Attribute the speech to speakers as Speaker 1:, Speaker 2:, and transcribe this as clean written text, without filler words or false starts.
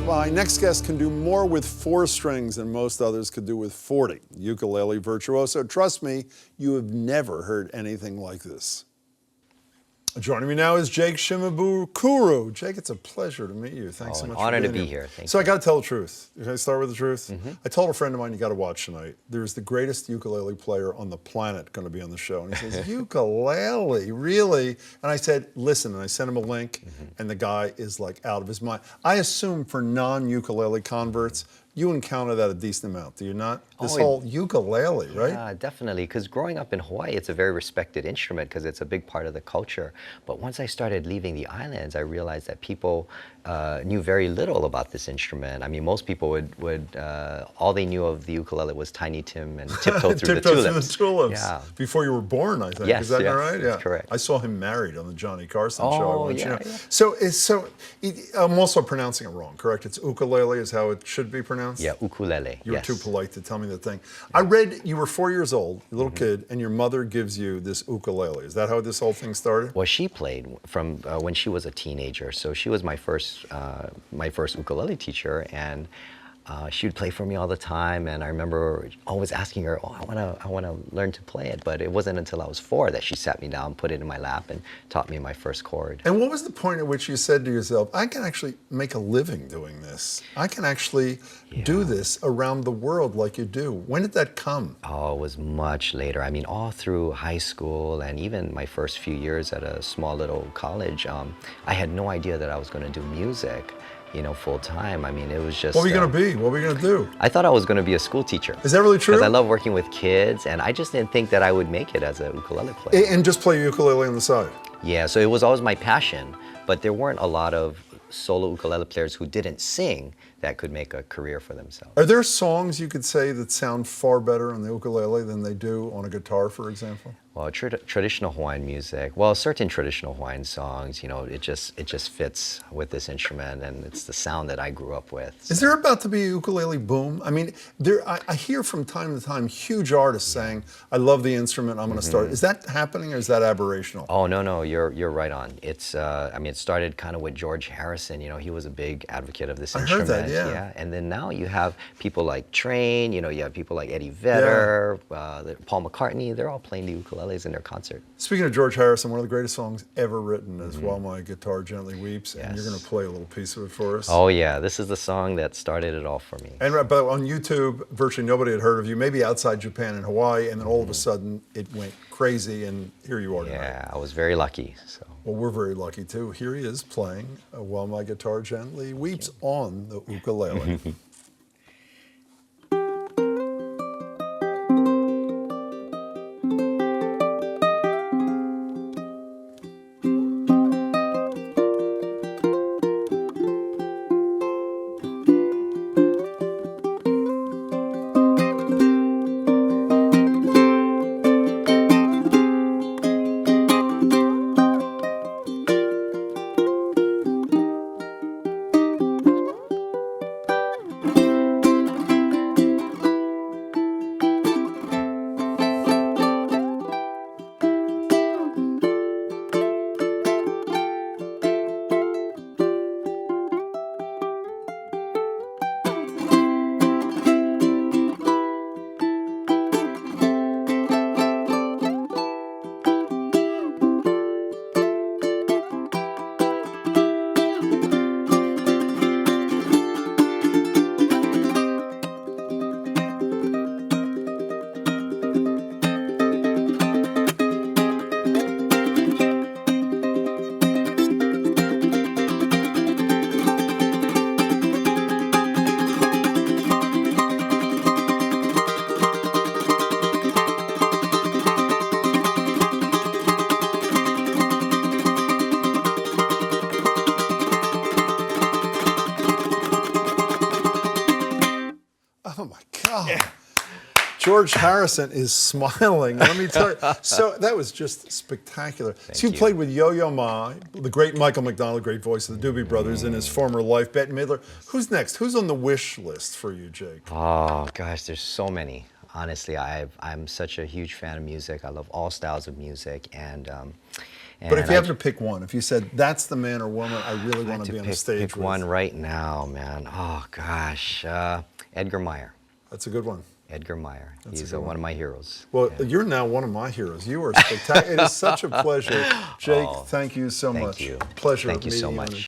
Speaker 1: My next guest can do more with 4 strings than most others could do with 40. Ukulele virtuoso. Trust me, you have never heard anything like this. Joining me now is Jake Shimabukuro. Jake, it's a pleasure to meet you. Thanks so much for being here.
Speaker 2: Honor to be here. Thank
Speaker 1: So
Speaker 2: you.
Speaker 1: I got to tell the truth. Can I start with the truth? I told a friend of mine, you got to watch tonight. There's the greatest ukulele player on the planet going to be on the show. And he says, ukulele, really? And I said, listen, and I sent him a link, and the guy is like out of his mind. I assume for non-ukulele converts, you encounter that a decent amount, do you not? This whole ukulele, right?
Speaker 2: Yeah, definitely. Because growing up in Hawaii, it's a very respected instrument because it's a big part of the culture. But once I started leaving the islands, I realized that people knew very little about this instrument. I mean, most people would all they knew of the ukulele was Tiny Tim and Tiptoe Through the Tulips.
Speaker 1: Through the Tulips.
Speaker 2: Yeah.
Speaker 1: Before you were born, I think.
Speaker 2: Yes,
Speaker 1: Is that
Speaker 2: yes,
Speaker 1: right?
Speaker 2: that's correct.
Speaker 1: I saw him married on the Johnny Carson show. I watched,
Speaker 2: yeah,
Speaker 1: you know.
Speaker 2: yeah.
Speaker 1: So I'm also pronouncing it wrong, correct? It's ukulele is how it should be pronounced?
Speaker 2: Yeah, ukulele.
Speaker 1: You were too polite to tell me the thing. I read you were 4 years old, a little kid, and your mother gives you this ukulele. Is that how this whole thing started?
Speaker 2: Well, she played from when she was a teenager, so she was my first ukulele teacher, and she would play for me all the time. And I remember always asking her, "Oh, I wanna learn to play it." But it wasn't until I was 4 that she sat me down, put it in my lap, and taught me my first chord.
Speaker 1: And what was the point at which you said to yourself, I can actually make a living doing this. I can actually do this around the world like you do. When did that come?
Speaker 2: Oh, it was much later. I mean, all through high school and even my first few years at a small little college, I had no idea that I was going to do music, you know, full time. I mean, it was just...
Speaker 1: What were you going to be? What were you going to do?
Speaker 2: I thought I was going to be a school teacher.
Speaker 1: Is that really true?
Speaker 2: Because I love working with kids, and I just didn't think that I would make it as a ukulele player.
Speaker 1: And just play ukulele on the side?
Speaker 2: Yeah, so it was always my passion, but there weren't a lot of solo ukulele players who didn't sing that could make a career for themselves.
Speaker 1: Are there songs you could say that sound far better on the ukulele than they do on a guitar, for example?
Speaker 2: Well, traditional Hawaiian music, well, certain traditional Hawaiian songs, you know, it just fits with this instrument, and it's the sound that I grew up with. So.
Speaker 1: Is there about to be a ukulele boom? I mean, I hear from time to time huge artists saying, I love the instrument, I'm going to start. Is that happening, or is that aberrational?
Speaker 2: Oh, no, you're right on. It's, I mean, it started kind of with George Harrison, you know, he was a big advocate of this instrument.
Speaker 1: I heard that, yeah.
Speaker 2: And then now you have people like Train, you know, you have people like Eddie Vedder, Paul McCartney, they're all playing the ukulele in their concert.
Speaker 1: Speaking of George Harrison, one of the greatest songs ever written is While My Guitar Gently Weeps, and you're going to play a little piece of it for us.
Speaker 2: Oh yeah, this is the song that started it all for me.
Speaker 1: And but on YouTube, virtually nobody had heard of you, maybe outside Japan and Hawaii, and then all of a sudden it went crazy, and here you are tonight.
Speaker 2: Yeah, I was very lucky. So.
Speaker 1: Well, we're very lucky too. Here he is playing While My Guitar Gently Weeps on the ukulele. Oh my God. Yeah. George Harrison is smiling. Let me tell you. So that was just spectacular. So you played with Yo-Yo Ma, the great Michael McDonald, great voice of the Doobie Brothers, and his former life, Bette Midler. Who's next? Who's on the wish list for you, Jake?
Speaker 2: Oh gosh, there's so many. Honestly, I'm such a huge fan of music. I love all styles of music, and And
Speaker 1: But if you have to pick one, if you said, that's the man or woman I really want to be on a stage
Speaker 2: pick
Speaker 1: with.
Speaker 2: one right now, man. Oh gosh, Edgar Meyer.
Speaker 1: That's a good one.
Speaker 2: Edgar Meyer.
Speaker 1: That's a
Speaker 2: He's
Speaker 1: good
Speaker 2: one
Speaker 1: one.
Speaker 2: of my heroes.
Speaker 1: Well,
Speaker 2: Yeah.
Speaker 1: you're now one of my heroes. You are spectacular. It is such a pleasure. Jake,
Speaker 2: Oh,
Speaker 1: thank you so
Speaker 2: thank
Speaker 1: much.
Speaker 2: you.
Speaker 1: Pleasure
Speaker 2: Thank you so
Speaker 1: meeting
Speaker 2: much.